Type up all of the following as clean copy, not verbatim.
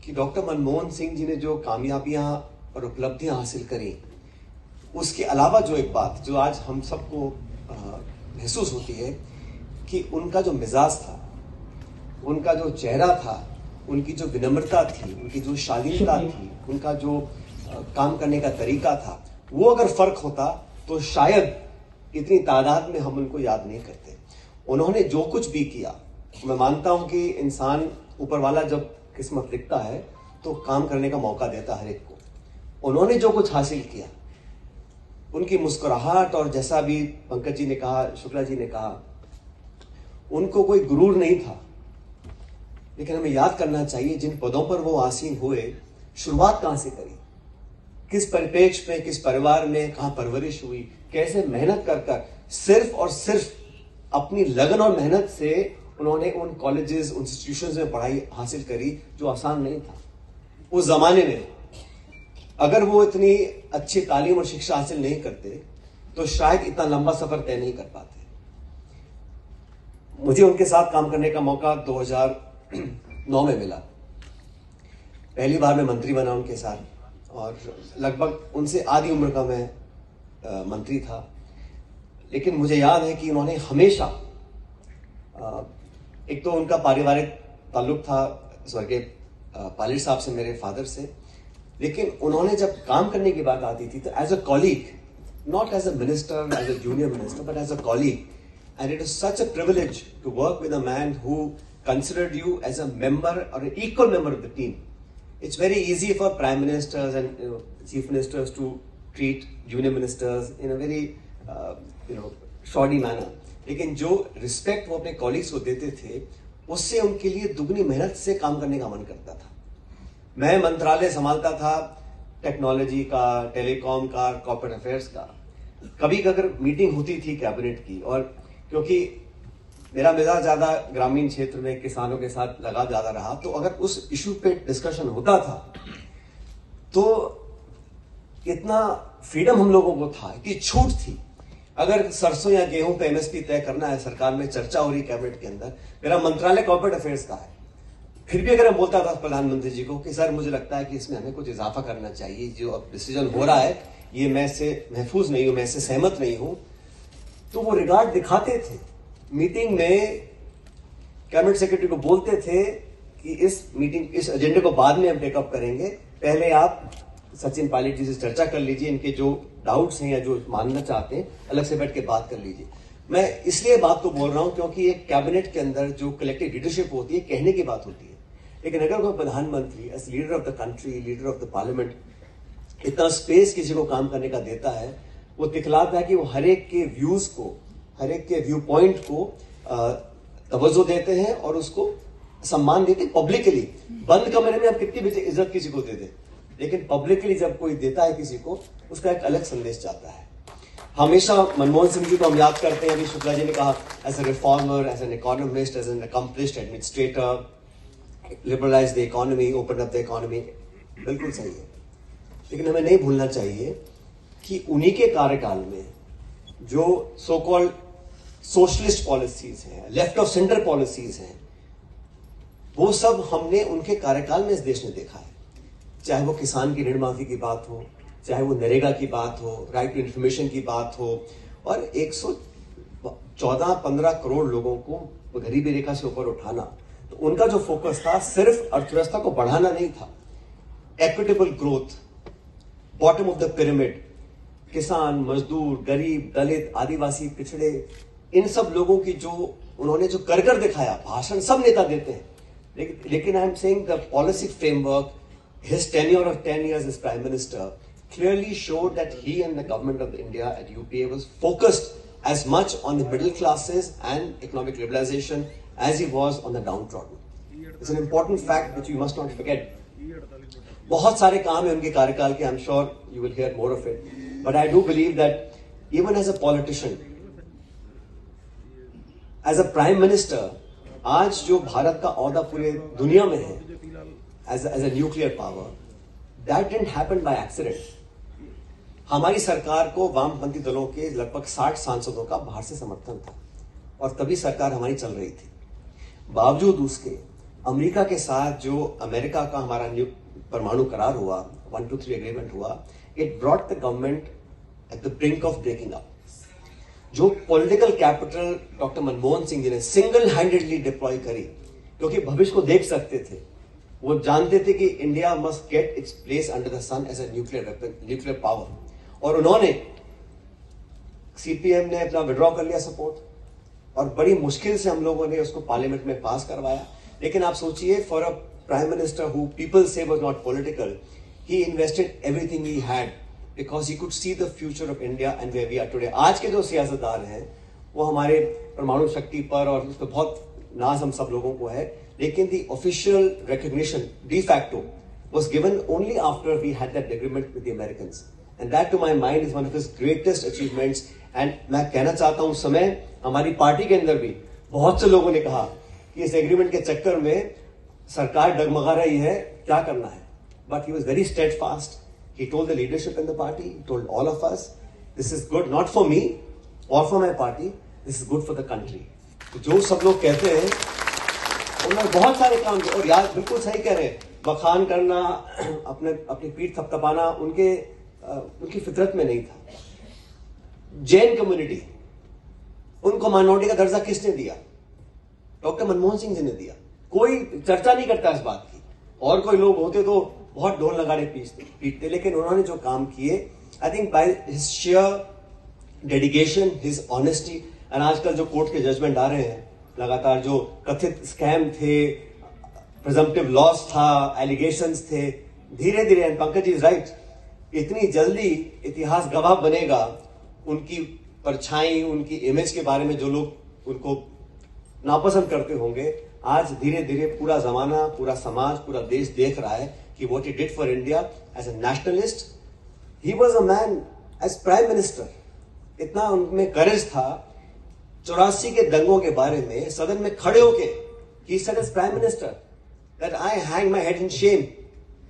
कि डॉक्टर मनमोहन सिंह जी ने जो कामयाबियां और उपलब्धियां हासिल करी, उसके अलावा जो एक बात जो आज हम सबको महसूस होती है कि उनका जो मिजाज था, उनका जो चेहरा था, उनकी जो विनम्रता थी, उनकी जो शालीनता थी, उनका जो काम करने का तरीका था, वो अगर फर्क होता तो शायद इतनी तादाद में हम उनको याद नहीं करते। उन्होंने जो कुछ भी किया, मैं मानता हूं कि इंसान ऊपर वाला जब किस्मत लिखता है तो काम करने का मौका देता हर एक को। उन्होंने जो कुछ हासिल किया, उनकी मुस्कुराहट, और जैसा भी पंकज जी ने कहा, शुक्ला जी ने कहा, उनको कोई गुरूर नहीं था। लेकिन हमें याद करना चाहिए जिन पदों पर वो आसीन हुए, शुरुआत कहां से करी, किस परिप्रेक्ष्य में, किस परिवार में, कहां परवरिश हुई, कैसे मेहनत कर कर सिर्फ और सिर्फ अपनी लगन और मेहनत से उन्होंने उन कॉलेजेस, इंस्टीट्यूशंस में पढ़ाई हासिल करी जो आसान नहीं था। उस जमाने में अगर वो इतनी अच्छी तालीम और शिक्षा हासिल नहीं करते तो शायद इतना लंबा सफर तय नहीं कर पाते। मुझे उनके साथ काम करने का मौका 2009 में मिला। पहली बार मैं मंत्री बना उनके साथ, और लगभग उनसे आधी उम्र का मैं मंत्री था। लेकिन मुझे याद है कि उन्होंने हमेशा, एक तो उनका पारिवारिक ताल्लुक था स्वर्गीय पायलट साहब से, मेरे फादर से, लेकिन उन्होंने जब काम करने की बात आती थी तो as a colleague, not as a minister, as a junior minister, but as a colleague, and it is such a privilege to work with a man who considered you as a member or an equal member of the team. It's very easy for prime ministers and chief ministers to treat junior ministers in a very shoddy manner. लेकिन जो respect वो अपने colleagues को देते थे, उससे उनके लिए दुगनी मेहनत से काम करने का मन करता था। मैं मंत्रालय संभालता था टेक्नोलॉजी का, टेलीकॉम का, कॉर्पोरेट अफेयर्स का। कभी अगर मीटिंग होती थी कैबिनेट की, और क्योंकि मेरा मिजाज ज्यादा ग्रामीण क्षेत्र में किसानों के साथ लगा ज्यादा रहा, तो अगर उस इशू पे डिस्कशन होता था तो इतना फ्रीडम हम लोगों को था, इतनी छूट थी। अगर सरसों या गेहूं पे एमएसपी तय करना है, सरकार में चर्चा हो रही कैबिनेट के अंदर, मेरा मंत्रालय कॉर्पोरेट अफेयर्स का है, फिर भी अगर मैं बोलता था प्रधानमंत्री जी को कि सर मुझे लगता है कि इसमें हमें कुछ इजाफा करना चाहिए, जो अब डिसीजन हो रहा है ये मैं इससे महफूज नहीं हूं, मैं इससे सहमत नहीं हूं, तो वो रिगार्ड दिखाते थे। मीटिंग में कैबिनेट सेक्रेटरी को बोलते थे कि इस एजेंडे को बाद में हम टेकअप करेंगे, पहले आप सचिन पायलट जी से चर्चा कर लीजिए, इनके जो डाउट्स हैं या जो मानना चाहते हैं अलग से बैठ के बात कर लीजिए। मैं इसलिए बात को बोल रहा हूं क्योंकि एक कैबिनेट के अंदर जो कलेक्टिव लीडरशिप होती है, कहने की बात होती है, लेकिन अगर कोई प्रधानमंत्री as leader of the country, leader of the parliament इतना स्पेस किसी को काम करने का देता है, वो दिखलाता है कि वो हर एक के व्यूज को, हर एक के व्यू पॉइंट को तवज्जो देते हैं और उसको सम्मान देते हैं पब्लिकली। बंद कमरे में आप कितनी भी इज्जत किसी को दे दे, लेकिन पब्लिकली जब कोई देता है किसी को, उसका एक अलग संदेश जाता है। हमेशा मनमोहन सिंह जी को हम याद करते हैं, अभी शुक्ला जी ने कहा, as a reformer, as an economist, as an accomplished administrator, liberalise the economy, open up the economy, बिल्कुल सही है। लेकिन हमें नहीं भूलना चाहिए कि उन्हीं के कार्यकाल में जो सो कॉल्ड सोशलिस्ट पॉलिसीज हैं, लेफ्ट ऑफ सेंटर पॉलिसीज हैं, वो सब हमने उनके कार्यकाल में इस देश ने देखा है। चाहे वो किसान की ऋण माफी की बात हो, चाहे वो नरेगा की बात हो, राइट टू इंफॉर्मेशन की बात हो, और 114-15 करोड़ लोगों को गरीबी रेखा से ऊपर उठाना, तो उनका जो फोकस था सिर्फ अर्थव्यवस्था को बढ़ाना नहीं था, equitable growth, bottom of the pyramid, किसान, मजदूर, गरीब, दलित, आदिवासी, पिछड़े, इन सब लोगों की जो उन्होंने जो कर दिखाया। भाषण सब नेता देते हैं, लेकिन I am saying the policy framework, his tenure of 10 years as prime minister clearly showed that he and the government of India at UPA was focused as much on the middle classes and economic liberalization as he was on the downtrodden. It's an important fact which you must not forget. बहुत सारे काम है उनके कार्यकाल के, I'm sure you will hear more of it, but I do believe that even as a politician, as a prime minister, आज जो भारत का औहदा पूरे दुनिया में है as a nuclear power, that didn't happen by accident. हमारी सरकार को वामपंथी दलों के लगभग 60 सांसदों का बाहर से समर्थन था, और तभी सरकार हमारी चल रही थी। बावजूद उसके अमेरिका के साथ जो अमेरिका का हमारा परमाणु करार हुआ, 123 एग्रीमेंट हुआ, it brought the government at the brink of breaking up. जो political capital doctor Manmohan Singh ji ने सिंगल हैंडेडली डिप्लॉय करी, क्योंकि भविष्य को देख सकते थे, वो जानते थे कि India must get its place under the sun as a nuclear power, और उन्होंने सीपीएम ने अपना विड्रॉ कर लिया सपोर्ट, और बड़ी मुश्किल से हम लोगों ने उसको पार्लियामेंट में पास करवाया। लेकिन आप सोचिए, for a prime minister who people से was not political, he invested everything he had because he could see the future of India and where we are today. आज के जो सियासतदान हैं वो हमारे परमाणु शक्ति पर और उस पर बहुत नाज हम सब लोगों को है, लेकिन the official recognition de facto was given only after we had that agreement with the Americans, and that to my mind is one of his greatest achievements। and मैं कहना चाहता हूं, उस समय हमारी पार्टी के अंदर भी बहुत से लोगों ने कहा कि इस एग्रीमेंट के चक्कर में सरकार डगमगा रही है, क्या करना है, but he was very steadfast। he told the leadership in the party, he told all of us, this is good not for me or for my party, this is good for the country। तो जो सब लोग कहते हैं उन्होंने बहुत सारे काम किए, और यार बिल्कुल सही कह रहे हैं, बखान करना, अपनी पीठ थपथपाना उनकी फितरत में नहीं था। जैन कम्युनिटी, उनको माइनॉरिटी का दर्जा किसने दिया? डॉक्टर मनमोहन सिंह जी ने दिया। कोई चर्चा नहीं करता इस बात की, और कोई लोग होते तो बहुत ढोल लगाने पीटते, लेकिन उन्होंने जो काम किए, I think by his share dedication, his honesty, and आजकल जो कोर्ट के जजमेंट आ रहे हैं लगातार, जो कथित स्कैम थे, प्रिजम्पटिव लॉस था, एलिगेशंस थे, धीरे धीरे, एंड पंकज इज राइट, इतनी जल्दी इतिहास गवाह बनेगा उनकी परछाई, उनकी इमेज के बारे में जो लोग उनको नापसंद करते होंगे। आज धीरे धीरे पूरा जमाना, पूरा समाज, पूरा देश देख रहा है कि what he did for India as a nationalist, he was a man as prime minister, इतना उनमें करेज था। 84 के दंगों के बारे में सदन में खड़े होके he said as prime minister that I hang my head in shame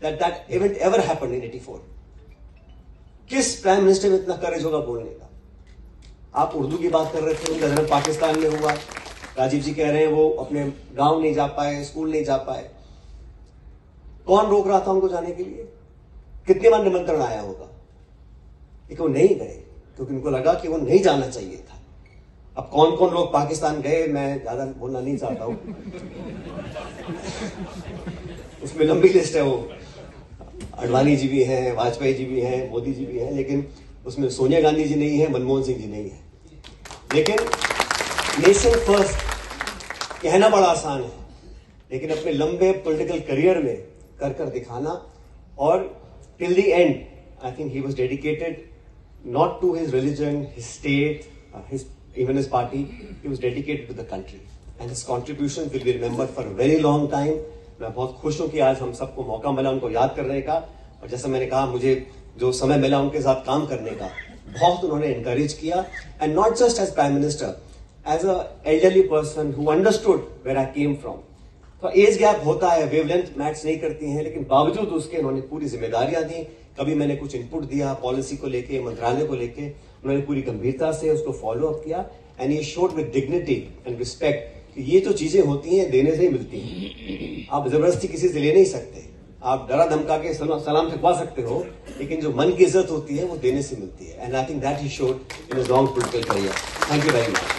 that event ever happened in 84। किस प्राइम मिनिस्टर में इतना करेज होगा बोलने का? आप उर्दू की बात कर रहे थे, उनका जन्म पाकिस्तान में हुआ, राजीव जी कह रहे हैं वो अपने गांव नहीं जा पाए, स्कूल नहीं जा पाए, कौन रोक रहा था उनको जाने के लिए? कितने बार निमंत्रण आया होगा, लेकिन वो नहीं गए क्योंकि उनको लगा कि वो नहीं जाना चाहिए था। अब कौन कौन लोग पाकिस्तान गए मैं ज्यादा बोलना नहीं चाहता हूं, उसमें लंबी लिस्ट है, वो अडवाणी जी भी हैं, वाजपेयी जी भी हैं, मोदी जी भी हैं, लेकिन उसमें सोनिया गांधी जी नहीं है, मनमोहन सिंह जी नहीं है। लेकिन नेशन फर्स्ट कहना बड़ा आसान है, लेकिन अपने लंबे पॉलिटिकल करियर में कर कर दिखाना, और till the end I think he was dedicated not to his religion, his state, his even his party, he was dedicated to the country and his contributions will be remembered for a very long time। मैं बहुत खुश हूं कि आज हम सबको मौका मिला उनको याद करने का, और जैसा मैंने कहा, मुझे जो समय मिला उनके साथ काम करने का, बहुत उन्होंने encourage किया, and not just as prime minister, as a elderly person who understood where I came from। तो एज गैप होता है, वेवलेंथ मैच नहीं करती हैं, लेकिन बावजूद उसके उन्होंने पूरी जिम्मेदारियां दी। कभी मैंने कुछ इनपुट दिया पॉलिसी को लेके, मंत्रालय को लेके, उन्होंने पूरी गंभीरता से उसको फॉलो अप किया, एंड ये showed with dignity and respect कि ये जो चीजें होती हैं देने से ही मिलती हैं। आप जबरदस्ती किसी से ले नहीं सकते, आप डरा धमका के सलाम ठुकवा सकते हो, लेकिन जो मन की इज्जत होती है वो देने से मिलती है, and I think that he showed in his long political career. Thank you very much.